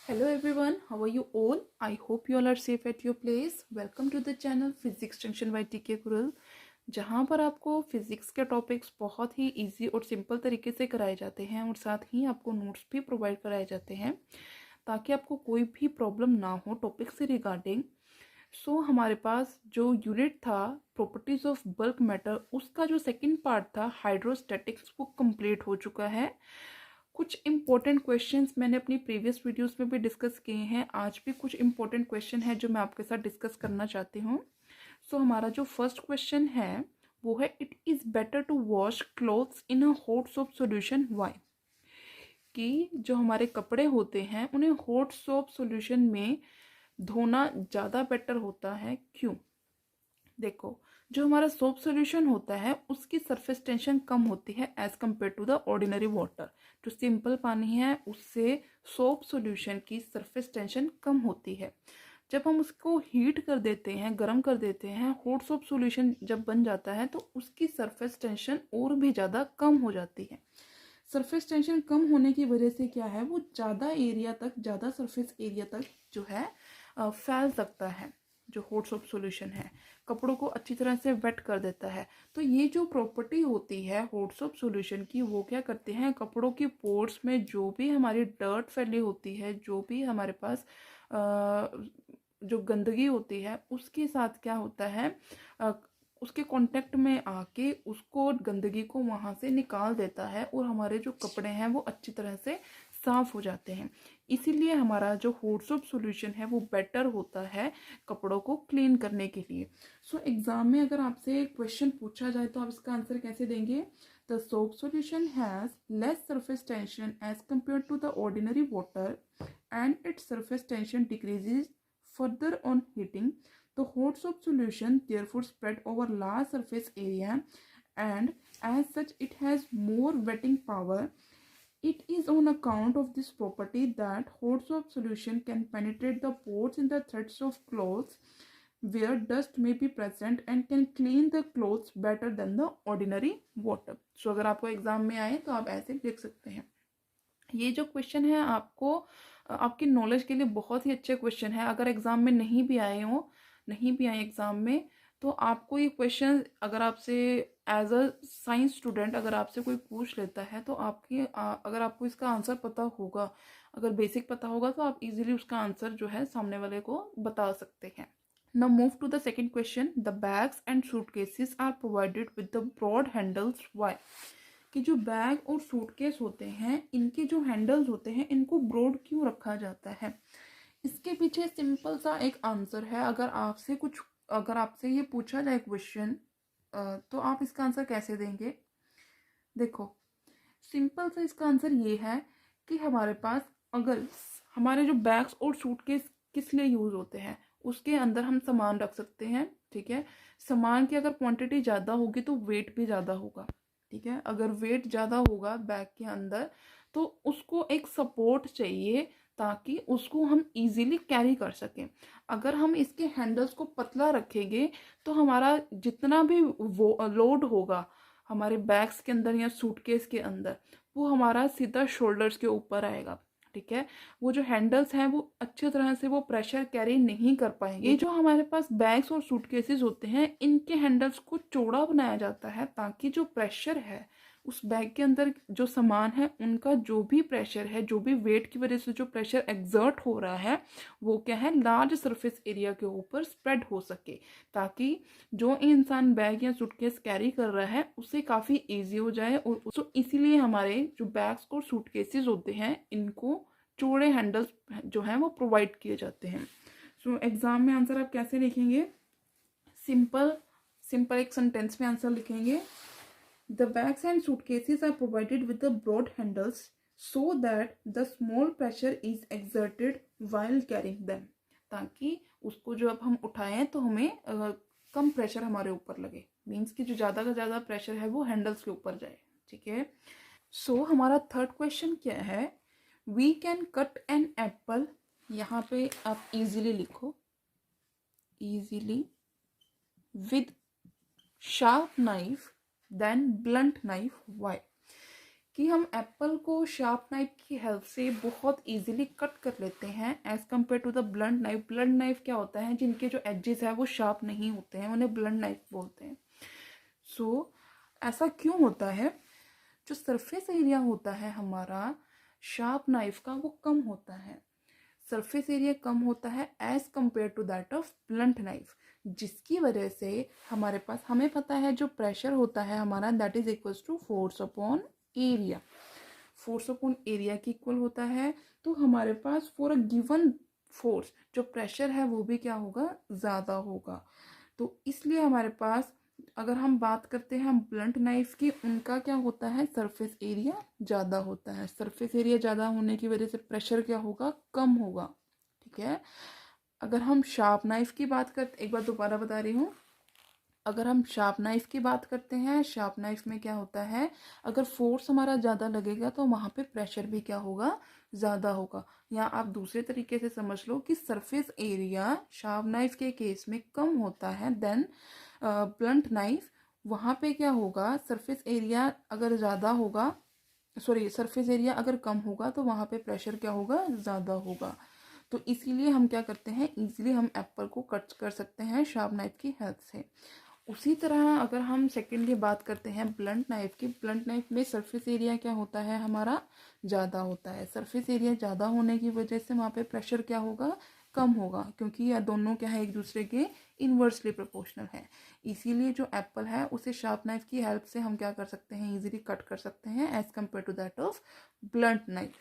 Hello everyone, how are you all? I hope you all are safe at your place. Welcome to the channel Physics Junction by TK Kurul, जहाँ पर आपको physics के topics बहुत ही easy और simple तरीके से कराए जाते हैं और साथ ही आपको नोट्स भी प्रोवाइड कराए जाते हैं ताकि आपको कोई भी प्रॉब्लम ना हो टॉपिक से रिगार्डिंग। हमारे पास जो यूनिट था प्रॉपर्टीज ऑफ बल्क मैटर, उसका जो सेकंड पार्ट था हाइड्रोस्टैटिक्स, वो कंप्लीट हो चुका है। कुछ इंपॉर्टेंट क्वेश्चंस मैंने अपनी प्रीवियस वीडियोस में भी डिस्कस किए हैं। आज भी कुछ इंपॉर्टेंट क्वेश्चन है जो मैं आपके साथ डिस्कस करना चाहती हूँ। हमारा जो फर्स्ट क्वेश्चन है वो है, it is better to wash clothes in a hot soap solution why. कि जो हमारे कपड़े होते हैं उन्हें हॉट सोप सॉल्यूशन में धोना ज़्यादा बेटर होता है, क्यों? देखो, जो हमारा सोप सॉल्यूशन होता है उसकी सरफेस टेंशन कम होती है as compare to the ordinary water. जो सिंपल पानी है उससे सोप सॉल्यूशन की सरफेस टेंशन कम होती है। जब हम उसको हीट कर देते हैं, गर्म कर देते हैं, हॉट सोप सॉल्यूशन जब बन जाता है तो उसकी सरफेस टेंशन और भी ज़्यादा कम हो जाती है। सरफेस टेंशन कम होने की वजह से क्या है, वो ज़्यादा एरिया तक, ज़्यादा सरफेस एरिया तक जो है फैल सकता है। जो हॉट सोप सॉल्यूशन है कपड़ों को अच्छी तरह से वेट कर देता है। तो ये जो प्रॉपर्टी होती है हॉट सोप सॉल्यूशन की, वो क्या करते हैं, कपड़ों की पोर्स में जो भी हमारी डर्ट फैली होती है, जो भी हमारे पास जो गंदगी होती है, उसके साथ क्या होता है, उसके कांटेक्ट में आके उसको, गंदगी को वहाँ से निकाल देता है और हमारे जो कपड़े हैं वो अच्छी तरह से साफ हो जाते हैं। इसीलिए हमारा जो हॉट सोप सॉल्यूशन है वो बेटर होता है कपड़ों को क्लीन करने के लिए। एग्जाम में अगर आपसे क्वेश्चन पूछा जाए तो आप इसका आंसर कैसे देंगे? The soap solution has less surface tension as compare to the ordinary water and its surface tension decreases further on heating. The hot soap solution therefore spread over large surface area and as such it has more wetting power. It is on account of this property that hot soap solution can penetrate the pores in the threads of clothes where dust may be present and can clean the clothes better than the ordinary water. अगर आपको exam में आए तो आप ऐसे लिख सकते हैं। ये जो क्वेश्चन है आपको आपकी नॉलेज के लिए बहुत ही अच्छे क्वेश्चन है। अगर एग्ज़ाम में नहीं भी आए एग्ज़ाम में, तो आपको ये क्वेश्चन, अगर आपसे एज अ साइंस स्टूडेंट अगर आपसे कोई पूछ लेता है तो अगर आपको इसका आंसर पता होगा, अगर बेसिक पता होगा, तो आप इजीली उसका आंसर जो है सामने वाले को बता सकते हैं। Now move to the second question. The bags and suitcases are provided with the broad handles. Why? कि जो बैग और सूटकेस होते हैं इनके जो हैंडल्स होते हैं इनको ब्रॉड क्यों रखा जाता है? इसके पीछे सिंपल सा एक आंसर है। अगर आपसे ये पूछा जाए क्वेश्चन, तो आप इसका आंसर कैसे देंगे? देखो, सिंपल सा इसका आंसर ये है कि हमारे पास, अगर हमारे जो बैग्स और सूटकेस किस लिए यूज़ होते हैं, उसके अंदर हम सामान रख सकते हैं, ठीक है। सामान की अगर क्वांटिटी ज़्यादा होगी तो वेट भी ज़्यादा होगा, ठीक है। अगर वेट ज़्यादा होगा बैग के अंदर तो उसको एक सपोर्ट चाहिए ताकि उसको हम इजीली कैरी कर सकें। अगर हम इसके हैंडल्स को पतला रखेंगे तो हमारा जितना भी वो लोड होगा हमारे बैग्स के अंदर या सूटकेस के अंदर, वो हमारा सीधा शोल्डर्स के ऊपर आएगा, ठीक है। वो जो हैंडल्स हैं वो अच्छी तरह से वो प्रेशर कैरी नहीं कर पाएंगे। ये जो हमारे पास बैग्स और सूटकेसेस होते हैं इनके हैंडल्स को चौड़ा बनाया जाता है ताकि जो प्रेशर है उस बैग के अंदर, जो सामान है उनका जो भी प्रेशर है, जो भी वेट की वजह से जो प्रेशर एग्जर्ट हो रहा है, वो क्या है, लार्ज सरफेस एरिया के ऊपर स्प्रेड हो सके, ताकि जो इंसान बैग या सूटकेस कैरी कर रहा है उसे काफ़ी ईजी हो जाए। और इसीलिए हमारे जो बैग्स और सूटकेसेस होते हैं इनको चौड़े हैंडल्स जो हैं वो प्रोवाइड किए जाते हैं। एग्जाम में आंसर आप कैसे लिखेंगे? सिंपल एक सेंटेंस में आंसर लिखेंगे। The bags and suitcases are provided with the broad handles so that the small pressure is exerted while carrying them. ताकि उसको जो अब हम उठाएं तो हमें कम प्रेशर हमारे ऊपर लगे, मीन्स कि जो ज़्यादा का ज़्यादा प्रेशर है वो हैंडल्स के ऊपर जाए, ठीक है। हमारा थर्ड क्वेश्चन क्या है? We can cut an apple, यहाँ पे आप इजीली लिखो, easily with sharp knife then blunt knife. Why? कि हम एप्पल को शार्प नाइफ की हेल्प से बहुत इजीली कट कर लेते हैं as compare to the blunt knife. Blunt knife क्या होता है, जिनके जो एजेस है वो शार्प नहीं होते हैं, उन्हें ब्लंट नाइफ बोलते हैं। सो ऐसा क्यों होता है? जो सरफेस एरिया होता है हमारा शार्प नाइफ का वो कम होता है, सरफेस एरिया कम होता है as compare to that of blunt knife, जिसकी वजह से हमारे पास, हमें पता है जो प्रेशर होता है हमारा that is equals to force upon area. Force upon area की इक्वल होता है। तो हमारे पास फॉर अ गिवन फोर्स जो प्रेशर है वो भी क्या होगा, ज़्यादा होगा। तो इसलिए हमारे पास, अगर हम बात करते हैं ब्लंट नाइफ की, उनका क्या होता है, सरफेस एरिया ज़्यादा होता है। सरफेस एरिया ज़्यादा होने की वजह से प्रेशर क्या होगा, कम होगा। ठीक है। अगर हम शार्प नाइफ की बात करते, एक बार दोबारा बता रही हूँ, अगर हम शार्प नाइफ की बात करते हैं, शार्प नाइफ में क्या होता है, अगर फोर्स हमारा ज़्यादा लगेगा तो वहाँ पे प्रेशर भी क्या होगा, ज़्यादा होगा। या आप दूसरे तरीके से समझ लो कि सरफेस एरिया शार्प नाइफ के केस में कम होता है देन ब्लंट नाइफ। वहाँ पे क्या होगा, सरफेस एरिया अगर ज़्यादा होगा, सॉरी सरफेस एरिया अगर कम होगा तो वहाँ पे प्रेशर क्या होगा, ज़्यादा होगा। तो इसीलिए हम क्या करते हैं, इजीली हम एप्पल को कट कर सकते हैं शार्प नाइफ की हेल्प से। उसी तरह अगर हम सेकेंडली बात करते हैं ब्लंट नाइफ की, ब्लंट नाइफ में सरफेस एरिया क्या होता है हमारा, ज़्यादा होता है। सरफेस एरिया ज़्यादा होने की वजह से वहाँ पे प्रेशर क्या होगा, कम होगा, क्योंकि यह दोनों क्या है, एक दूसरे के इन्वर्सली प्रोपोर्शनल है। इसीलिए जो एप्पल है उसे शार्प नाइफ की हेल्प से हम क्या कर सकते हैं, इजीली कट कर सकते हैं as compare to that of blunt knife.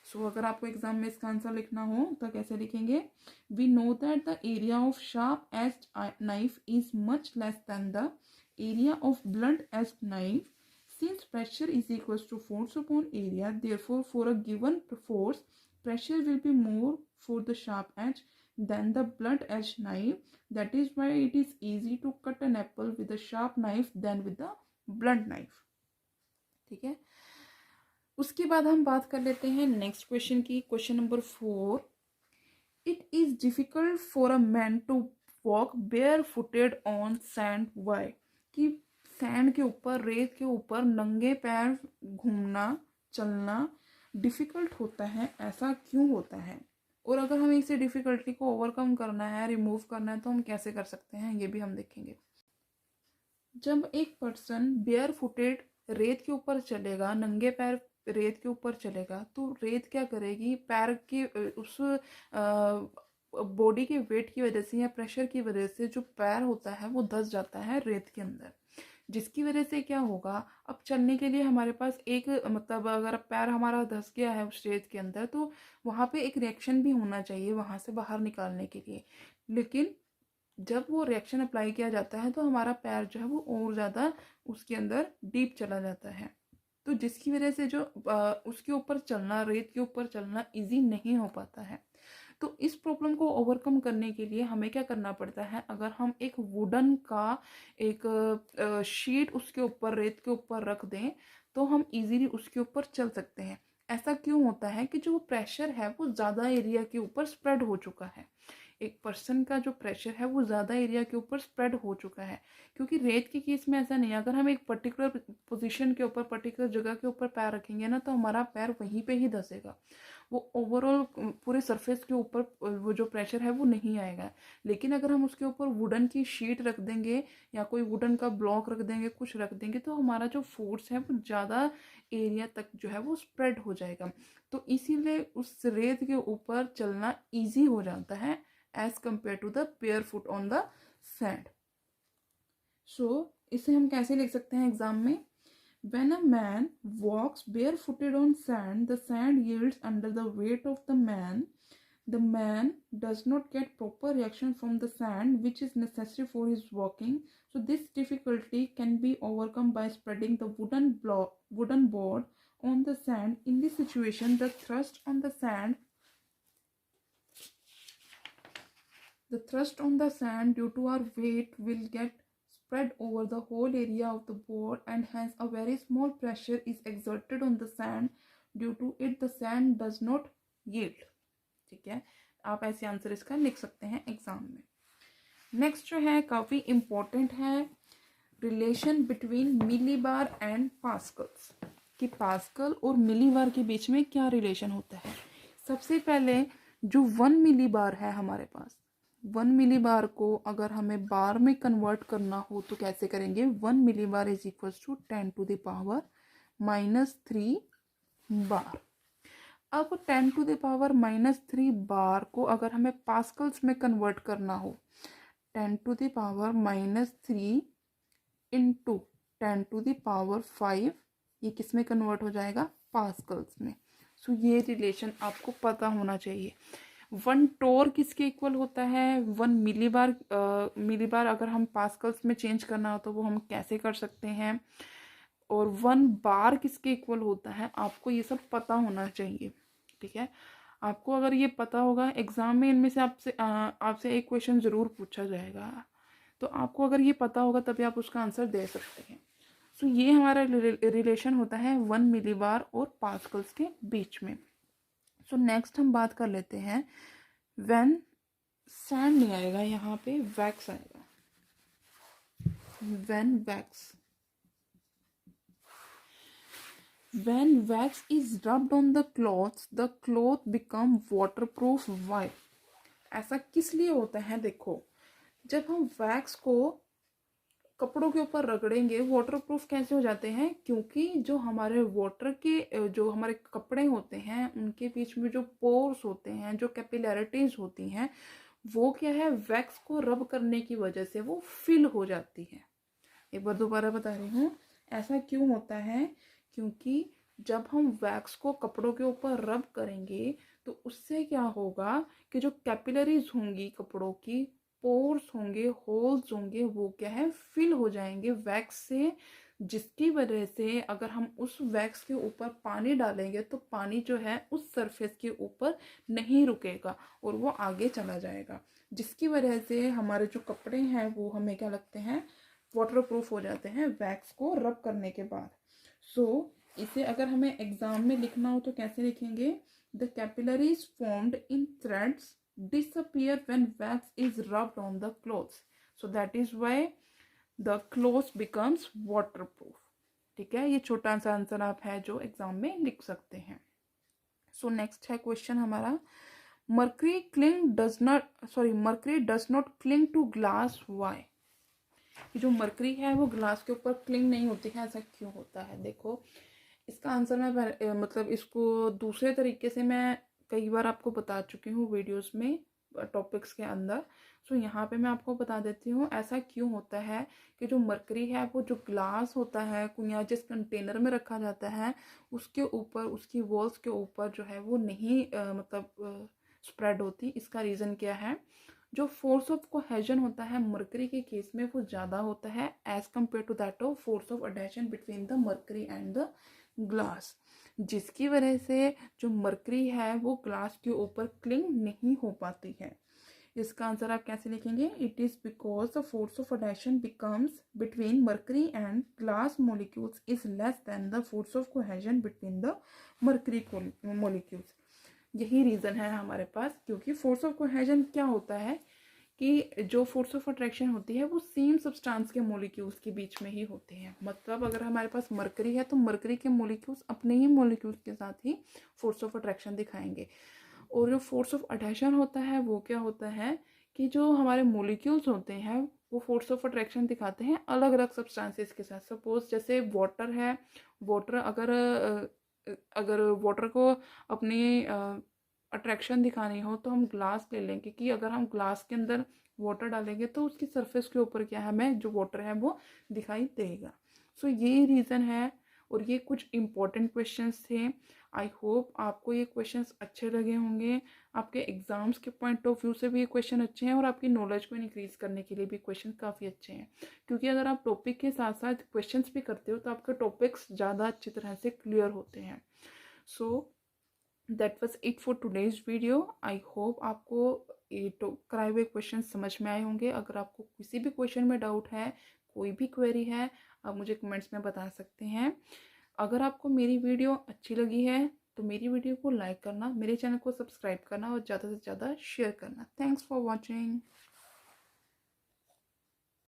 So अगर आपको एग्जाम में इसका आंसर लिखना हो तो कैसे लिखेंगे, we know that the area of sharp edged knife is much less than the area of blunt edged knife since pressure is equals to force upon area, therefore for a given force pressure will be more for the sharp edge than the blunt edge knife. That is why it is easy to cut an apple with a sharp knife than with the blunt knife. ठीक है। उसके बाद हम बात कर लेते हैं next question की, question number 4। It is difficult for a man to walk bare footed on sand, why? कि सैंड के ऊपर, रेत के ऊपर नंगे पैर घूमना, चलना डिफिकल्ट होता है, ऐसा क्यों होता है? और अगर हमें इसे डिफिकल्टी को ओवरकम करना है, रिमूव करना है, तो हम कैसे कर सकते हैं, ये भी हम देखेंगे। जब एक पर्सन बेयर फुटेड रेत के ऊपर चलेगा, नंगे पैर रेत के ऊपर चलेगा, तो रेत क्या करेगी, पैर की उस बॉडी के वेट की वजह से या प्रेशर की वजह से जो पैर होता है वो धंस जाता है रेत के अंदर, जिसकी वजह से क्या होगा, अब चलने के लिए हमारे पास एक, मतलब अगर पैर हमारा धंस गया है उस रेत के अंदर तो वहाँ पे एक रिएक्शन भी होना चाहिए वहाँ से बाहर निकालने के लिए। लेकिन जब वो रिएक्शन अप्लाई किया जाता है तो हमारा पैर जो है वो और ज़्यादा उसके अंदर डीप चला जाता है, तो जिसकी वजह से जो उसके ऊपर चलना, रेत के ऊपर चलना इजी नहीं हो पाता है। तो इस प्रॉब्लम को ओवरकम करने के लिए हमें क्या करना पड़ता है, अगर हम एक वुडन का एक शीट उसके ऊपर, रेत के ऊपर रख दें तो हम इजीली उसके ऊपर चल सकते हैं। ऐसा क्यों होता है कि जो प्रेशर है वो ज़्यादा एरिया के ऊपर स्प्रेड हो चुका है, एक पर्सन का जो प्रेशर है वो ज़्यादा एरिया के ऊपर स्प्रेड हो चुका है। क्योंकि रेत के केस में ऐसा नहीं है, अगर हम एक पर्टिकुलर पोजीशन के ऊपर, पर्टिकुलर जगह के ऊपर पैर रखेंगे ना तो हमारा पैर वहीं पे ही धंसेगा, वो ओवरऑल पूरे सरफेस के ऊपर वो जो प्रेशर है वो नहीं आएगा। लेकिन अगर हम उसके ऊपर वुडन की शीट रख देंगे या कोई वुडन का ब्लॉक रख देंगे, कुछ रख देंगे, तो हमारा जो फोर्स है वो ज़्यादा एरिया तक जो है वो स्प्रेड हो जाएगा। तो इसीलिए उस रेत के ऊपर चलना ईजी हो जाता है as compared to the barefoot on the sand. So इसे हम कैसे लिख सकते हैं एग्जाम में, when a man walks barefooted on sand, the sand yields under the weight of the man. The man does not get proper reaction from the sand which is necessary for his walking. So this difficulty can be overcome by spreading the wooden board on the sand. In this situation, the thrust on the sand due to our weight will get spread over the whole area of the board, and hence a very small pressure is exerted on the sand. Due to it the sand does not yield. ठीक है, आप ऐसे answer इसका लिख सकते हैं exam में। Next जो है काफ़ी इम्पोर्टेंट है, relation between millibar and pascals. कि पास्कल और मिलीबार के बीच में क्या रिलेशन होता है। सबसे पहले जो 1 मिलीबार है हमारे पास, 1 मिलीबार को अगर हमें बार में कन्वर्ट करना हो तो कैसे करेंगे। 1 मिलीबार इज इक्वल्स टू 10⁻³ बार। अब 10⁻³ बार को अगर हमें पास्कल्स में कन्वर्ट करना हो, 10⁻³ इंटू 10⁵ ये किस में कन्वर्ट हो जाएगा, पास्कल्स में। सो ये रिलेशन आपको पता होना चाहिए। 1 टोर किसके इक्वल होता है, 1 मिलीबार अगर हम पास्कल्स में चेंज करना हो तो वो हम कैसे कर सकते हैं, और 1 बार किसके इक्वल होता है, आपको ये सब पता होना चाहिए। ठीक है, आपको अगर ये पता होगा, एग्जाम में इनमें से आपसे एक क्वेश्चन ज़रूर पूछा जाएगा, तो आपको अगर ये पता होगा तभी आप उसका आंसर दे सकते हैं। सो ये हमारा रिलेशन होता है 1 मिलीबार और पास्कल्स के बीच में। सो नेक्स्ट हम बात कर लेते हैं, व्हेन सैंड नहीं आएगा यहाँ पे, वैक्स आएगा। When wax is rubbed on the cloth become waterproof. Why? ऐसा किस लिए होता है। देखो, जब हम वैक्स को कपड़ों के ऊपर रगड़ेंगे वाटरप्रूफ कैसे हो जाते हैं, क्योंकि जो हमारे वाटर के जो हमारे कपड़े होते हैं उनके बीच में जो पोर्स होते हैं, जो कैपिलैरिटीज होती हैं, वो क्या है, वैक्स को रब करने की वजह से वो फिल हो जाती है। एक बार दोबारा बता रही हूँ, ऐसा क्यों होता है, क्योंकि जब हम वैक्स को कपड़ों के ऊपर रब करेंगे तो उससे क्या होगा कि जो कैपिलरीज होंगी कपड़ों की, पोर्स होंगे, होल्स होंगे, वो क्या है, फिल हो जाएंगे वैक्स से, जिसकी वजह से अगर हम उस वैक्स के ऊपर पानी डालेंगे तो पानी जो है उस सरफेस के ऊपर नहीं रुकेगा और वो आगे चला जाएगा, जिसकी वजह से हमारे जो कपड़े हैं वो हमें क्या लगते हैं, वाटरप्रूफ हो जाते हैं वैक्स को रब करने के बाद। इसे अगर हमें एग्जाम में लिखना हो तो कैसे लिखेंगे, the capillaries formed in threads disappear when wax is rubbed on the clothes, so that is why the clothes becomes waterproof। ठीक है, ये छोटा सा आंसर आप है जो एग्जाम में लिख सकते हैं। सो नेक्स्ट है क्वेश्चन हमारा, mercury does not cling to glass, why. जो मर्करी है वो ग्लास के ऊपर क्लिंग नहीं होती है, ऐसा क्यों होता है। देखो, इसका आंसर मैं मतलब इसको दूसरे तरीके से मैं कई बार आपको बता चुकी हूँ वीडियोस में, टॉपिक्स के अंदर। सो यहाँ पे मैं आपको बता देती हूँ ऐसा क्यों होता है कि जो मरकरी है वो जो ग्लास होता है या जिस कंटेनर में रखा जाता है उसके ऊपर, उसकी वॉल्स के ऊपर जो है वो नहीं मतलब स्प्रेड होती। इसका रीज़न क्या है, जो फोर्स ऑफ कोहेजन होता है मरकरी के केस में वो ज़्यादा होता है as compare to that of force of adhesion between the mercury and the glass, जिसकी वजह से जो मरकरी है वो ग्लास के ऊपर क्लिंग नहीं हो पाती है। इसका आंसर आप कैसे लिखेंगे, it is because the force of adhesion becomes between mercury and glass molecules is less than the force of cohesion between the mercury molecules. यही रीज़न है हमारे पास, क्योंकि फोर्स ऑफ कोहेजन क्या होता है कि जो फोर्स ऑफ अट्रैक्शन होती है वो सेम सब्सटेंस के मॉलिक्यूल्स के बीच में ही होते हैं। मतलब अगर हमारे पास मरकरी है तो मरकरी के मॉलिक्यूल्स अपने ही मॉलिक्यूल्स के साथ ही फोर्स ऑफ अट्रैक्शन दिखाएंगे, और जो फोर्स ऑफ अट्रैक्शन होता है वो क्या होता है कि जो हमारे मॉलिक्यूल्स होते हैं वो फोर्स ऑफ अट्रैक्शन दिखाते हैं अलग अलग सब्सटेंसेस के साथ। सपोज जैसे वाटर है, वाटर अगर वाटर को अपनी अट्रैक्शन दिखानी हो तो हम ग्लास ले लेंगे कि अगर हम ग्लास के अंदर वाटर डालेंगे तो उसकी सरफेस के ऊपर क्या है, हमें जो वाटर है वो दिखाई देगा। सो ये रीज़न है, और ये कुछ इम्पोर्टेंट क्वेश्चंस थे। आई होप आपको ये क्वेश्चंस अच्छे लगे होंगे, आपके एग्जाम्स के पॉइंट ऑफ व्यू से भी ये क्वेश्चन अच्छे हैं और आपकी नॉलेज को इंक्रीज करने के लिए भी क्वेश्चन काफ़ी अच्छे हैं, क्योंकि अगर आप टॉपिक के साथ साथ क्वेश्चंस भी करते हो तो आपके टॉपिक्स ज़्यादा अच्छी तरह से क्लियर होते हैं। So that was it for today's video. I hope आपको ये कराए हुए क्वेश्चन समझ में आए होंगे। अगर आपको किसी भी क्वेश्चन में डाउट है, कोई भी क्वेरी है, आप मुझे कमेंट्स में बता सकते हैं। अगर आपको मेरी वीडियो अच्छी लगी है तो मेरी वीडियो को लाइक करना, मेरे चैनल को सब्सक्राइब करना और ज़्यादा से ज़्यादा शेयर करना। Thanks for watching.